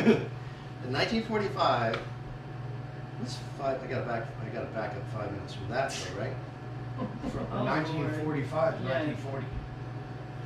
In 1945, this I got to back up 5 minutes from that, though, right? From Oh, 1945 to yeah. 1940.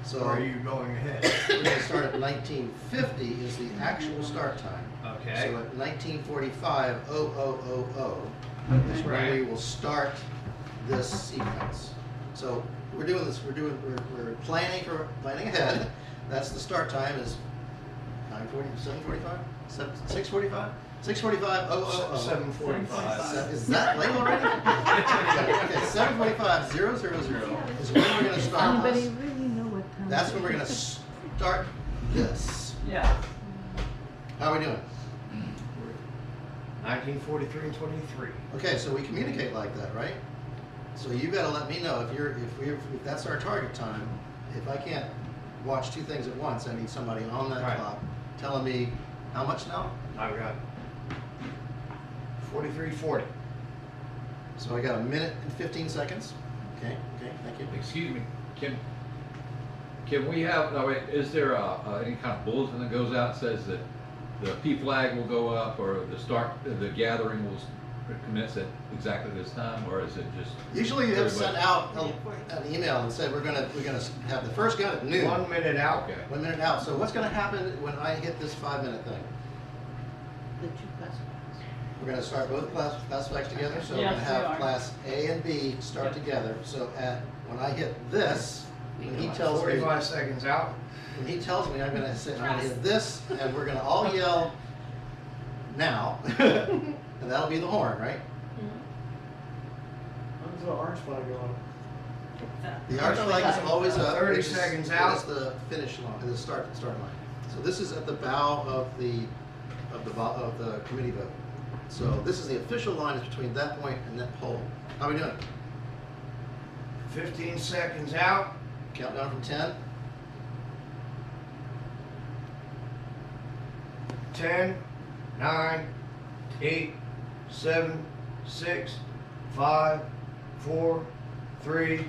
So Or are you going ahead? we're going to start at 1950 is the actual start time. Okay. So at 1945, 0000 is when Right. we will start this sequence. So we're doing this. We're planning ahead. That's the start time is 9:40, 7:45, 6:45, 6:45, 0000. 7:45. Is that late already? Okay, 7:45, 000 is when we're going to start Anybody this. really know what time? That's when we're going to start this. Yeah. How are we doing? 1943 and 23. Okay, so we communicate like that, right? So you got to let me know if that's our target time. If I can't watch two things at once, I need somebody on that Right. clock telling me how much now. I've got 43:40. So I got a minute and 15 seconds. Okay, thank you. Excuse me, can we have, is there any kind of bulletin that goes out that says that the P flag will go up or the gathering will commence at exactly this time, or is it just? Usually you have everybody- sent out an email and said we're gonna have the first gun at noon. 1 minute out. Okay. 1 minute out. So what's gonna happen when I hit this 5-minute thing? The two class. We're going to start both class flags together, so we're Yes, going to we have are. class A and B start Yep. together. So when I hit this, when he tells me, 45 seconds out. I'm going to say, I'm going to hit this, and we're going to all yell now, and that'll be the horn, right? When's the orange flag going? The orange flag is always up. 30 It is- seconds it out. is the finish line, the start line. So this is at the bow of the committee vote. So this is the official line is between that point and that pole. How are we doing? 15 seconds out. Countdown from 10. 10, 9, 8, 7, 6, 5, 4, 3,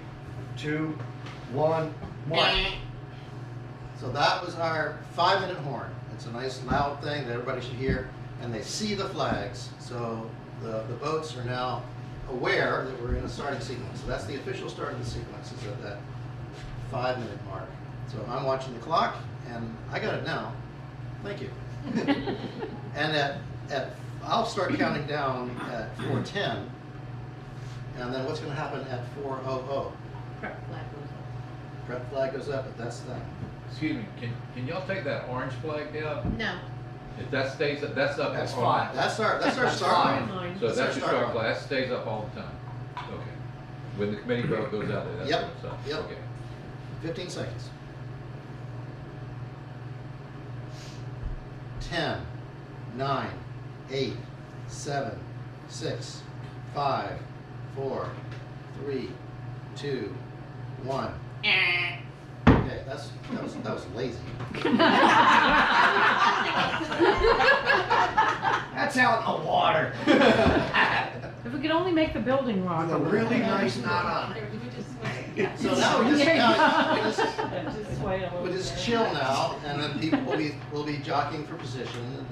2, 1, mark. So that was our 5-minute horn. It's a nice loud thing that everybody should hear, and they see the flags. So the boats are now aware that we're in a starting sequence. So that's the official start of the sequence, is at that 5-minute mark. So I'm watching the clock, and I got it now. Thank you. And I'll start counting down at 4:10, and then what's going to happen at 4:00? Prep flag goes up. Prep flag goes up, but that's that. Excuse me, can y'all take that orange flag down? No. If that stays, that's up. That's all fine. night. That's our start fine. line. So That's that's our your start start line. flag, that stays up all the time? Okay. When the committee vote goes out there, that's Yep, when it's up? yep. Okay. 15 seconds. 10, 9, 8, 7, 6, 5, 4, 3, 2, 1. Okay, that was lazy. That's out in the water. If we could only make the building rock. With a really nice knot on it. So now we just Just sway a little we'll just bit. chill now, and then people will be jockeying for position.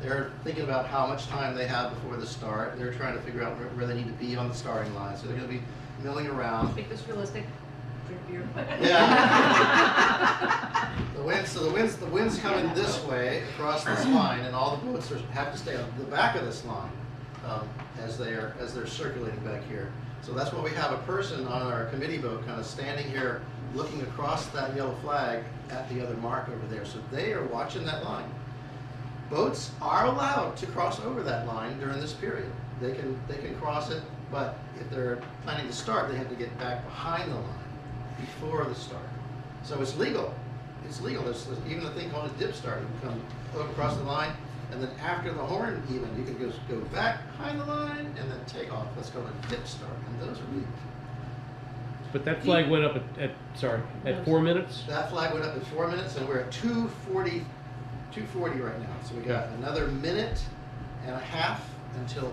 They're thinking about how much time they have before the start. They're trying to figure out where they need to be on the starting line. So they're going to be milling around. Make this realistic. Drink beer. Yeah. The wind's coming this way across this line, and all the boats have to stay on the back of this line as they're circulating back here. So that's why we have a person on our committee boat kind of standing here looking across that yellow flag at the other mark over there. So they are watching that line. Boats are allowed to cross over that line during this period. They can cross it, but if they're planning to start, they have to get back behind the line before the start. So it's legal. It's legal. There's even a thing called a dip start. You can come over across the line, and then after the horn even, you can just go back behind the line and then take off. That's called a dip start, and those are legal. But that flag went up at 4 minutes? That flag went up at 4 minutes, and we're at 2:40 right now. So we got another minute and a half until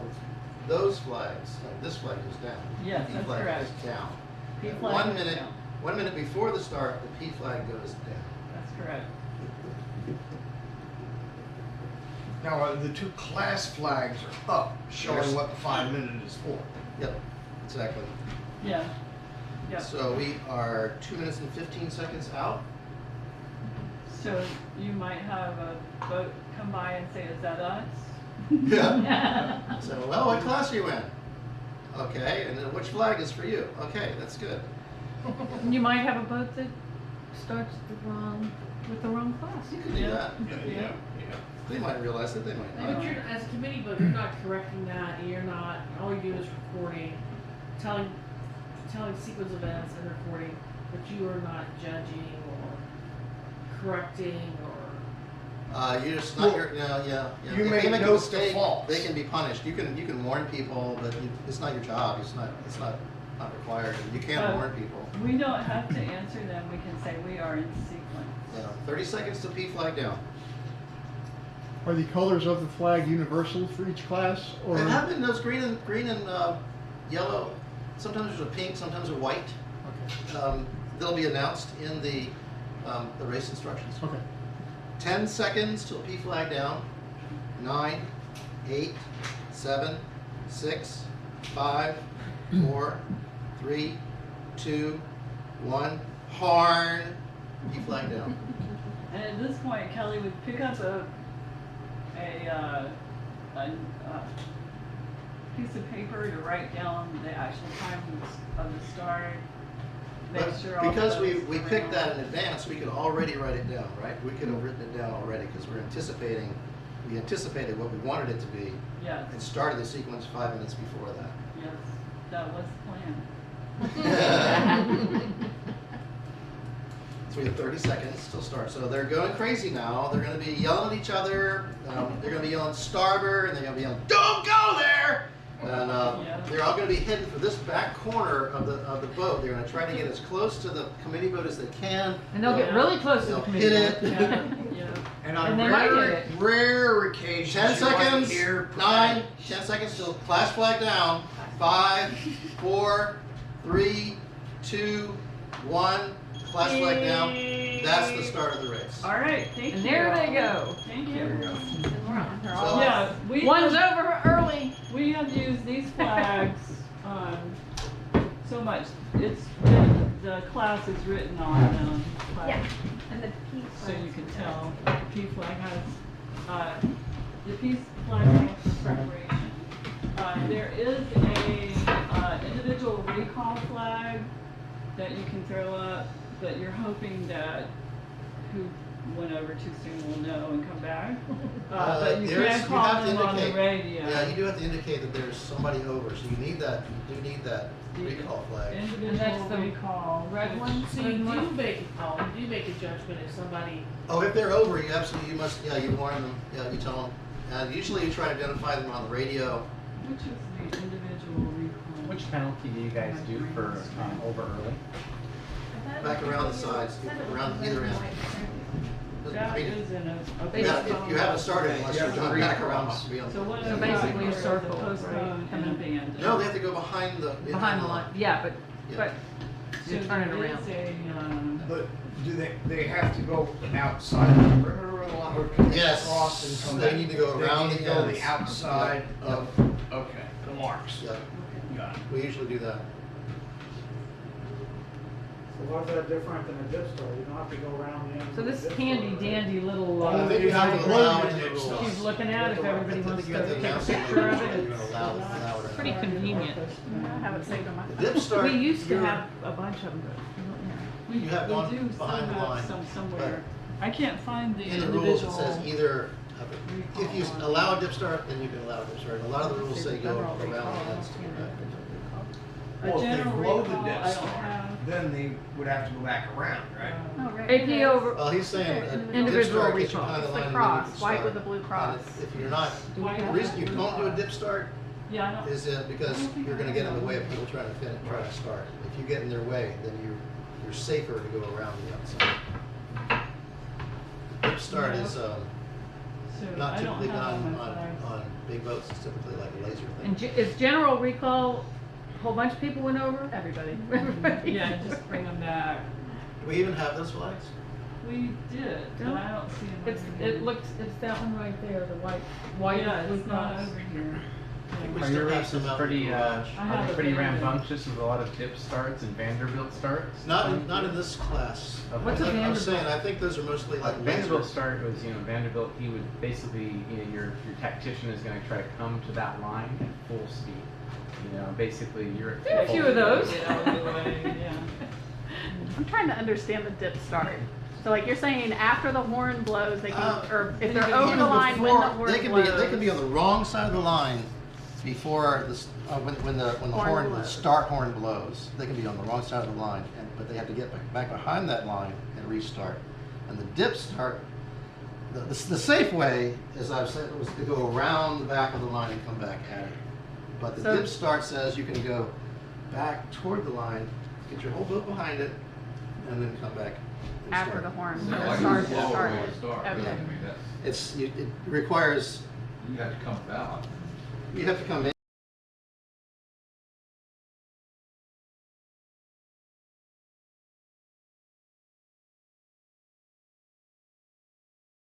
those flags, like this flag goes down. Yes, The P that's flag correct. goes down. P And flag 1 goes minute, down. 1 minute before the start, the P flag goes down. That's correct. Now, the two class flags are up, showing what the 5 minute is for. Yep, exactly. Yeah. Yeah. So we are 2 minutes and 15 seconds out. So you might have a boat come by and say, "Is that us?" Yeah. So, well, what class are you in? Okay, and then which flag is for you? Okay, that's good. You might have a boat that starts with the wrong class. You can do that. Yeah. They might realize it, they might But not. you're, as a committee book, you're not correcting that, and you're not, all you do is recording, telling sequence events and recording, but you are not judging or correcting or. You're just not your, yeah. You If make they make a notes of mistake, faults. they can be punished. You can warn people, but it's not your job. It's not required. You can warn people. We don't have to answer them. We can say we are in sequence. Yeah, 30 seconds to P flag down. Are the colors of the flag universal for each class, or? There have been those green and yellow. Sometimes there's a pink, sometimes a white. Okay. They'll be announced in the race instructions. Okay. 10 seconds till P flag down. 9, 8, 7, 6, 5, 4, 3, 2, 1. Horn. P flag down. And at this point, Kelly would pick up a piece of paper to write down the actual time of the start. Make But sure all because the we picked that in advance, we could already write it down, right? We could have written it down already because we anticipated what we wanted it to be Yes, and started the sequence 5 minutes before that. yes, that was the plan. So we have 30 seconds till start. So they're going crazy now. They're going to be yelling at each other. They're going to be yelling starboard, and they're going to be yelling, "Don't go there!" And Yeah. they're all going to be heading for this back corner of the boat. They're going to try to get as close to the committee boat as they can. And they'll get really close to the They'll committee. hit it. Yeah, yeah. And on And they might rare, get it. rare occasions, 10 you might seconds. hear 9, 10 seconds till class flag down. 5, 4, 3, 2, 1. Class flag down. That's the start of the race. All right, thank you. And there they go. Thank you. There you go. So- Yeah, One's over early. we have used these flags so much. The class is written on them. Yeah. And the P So you can tell the P flag has the P flag has preparation. There is a individual recall flag that you can throw up, but you're hoping that who went over too soon will know and come back. But you can't call them on the radio. Yeah, you do have to indicate that there's somebody over, so you need that. You do need that recall flag. Individual that's the recall. red which- one. So you do make a judgment if somebody, Oh, if they're over, you must, you warn them, you tell them. And usually you try to identify them on the radio. Which is the individual recall? Which penalty do you guys do for over early? Back around the sides, around either end. That I mean, is in a yeah, if you haven't started unless You you're have to going back recall. around. Must be on So what the- is basically a the circle, postpone and abandon? No, they have to go behind the. Behind the line. Yeah, Yeah. but So you turn it there around. is a, But do they have to go outside the perimeter of the line, or can they Yes, cross and come they back? need to go They around need the to go ends. the outside Yep. of, okay, the marks. Yeah, Got it. we usually do that. So why is that different than a dip star? You don't have to go around the end. So of the this dip handy star, right? dandy little I think you have to guide allow that it in the rules. she's looking at if everybody I wants think to you have take a announce it in the picture rules of that it. you're gonna allow it or not. Pretty convenient. I have it saved on my The dip start. We used to you're- have a bunch of them, but we don't now. You have one We do behind the still line, have some somewhere. I can't find the In the individual. rules, it says either, if you allow a dip start, then you can allow a dip start. A lot of the rules say go around the ends. A Well, if they general blow the recall, dip I don't star, have. then they would have to go back around, right? AP over. Well, he's saying a dip Individual start gets you recall. behind the It's line the and then you cross, can white start. with the blue cross. And if you're not, Why the have reason you blue don't do a cross? dip start Yeah, I don't. is because you're gonna get in the way of people trying to start. If you get in their way, then you're safer to go around the outside. Dip start is, So not I don't typically have done on my flags. on big boats, it's typically like a laser And thing. is general recall, a whole bunch of people went over? Everybody. Everybody. Yeah, just bring them back. Do we even have those flags? We did, but No. I don't see them. It's, over here. it looks, it's that one right there, the white, Yeah, with it's not cross. over here. I think we Are still your have races some out in the pretty, garage. I have a pretty Vanderbilt. rambunctious with a lot of dip starts and Vanderbilt starts? Not in this class. Okay. What's a I was saying, Vanderbilt? I think those are mostly like Vanderbilt lasers. start was, Vanderbilt, he would basically, your tactician is gonna try to come to that line at full speed. Basically you're at There are a full few of those. Get out of the way, yeah. I'm trying to understand the dip start. So like you're saying after the horn blows, they can, or if they're Even over the line when the before- horn they can blows. be, they can be on the wrong side of the line before this, when the Horn horn, the blows. start horn blows. They can be on the wrong side of the line, but they have to get back behind that line and restart. And the dip start, the safe way, as I've said, was to go around the back of the line and come back at it. But the So- dip start says you can go back toward the line, get your whole boat behind it, and then come back and After start. the horn So like starts a to slower start. way to start, really. Okay. I mean, that's, It requires, you have to come out. you have to come in.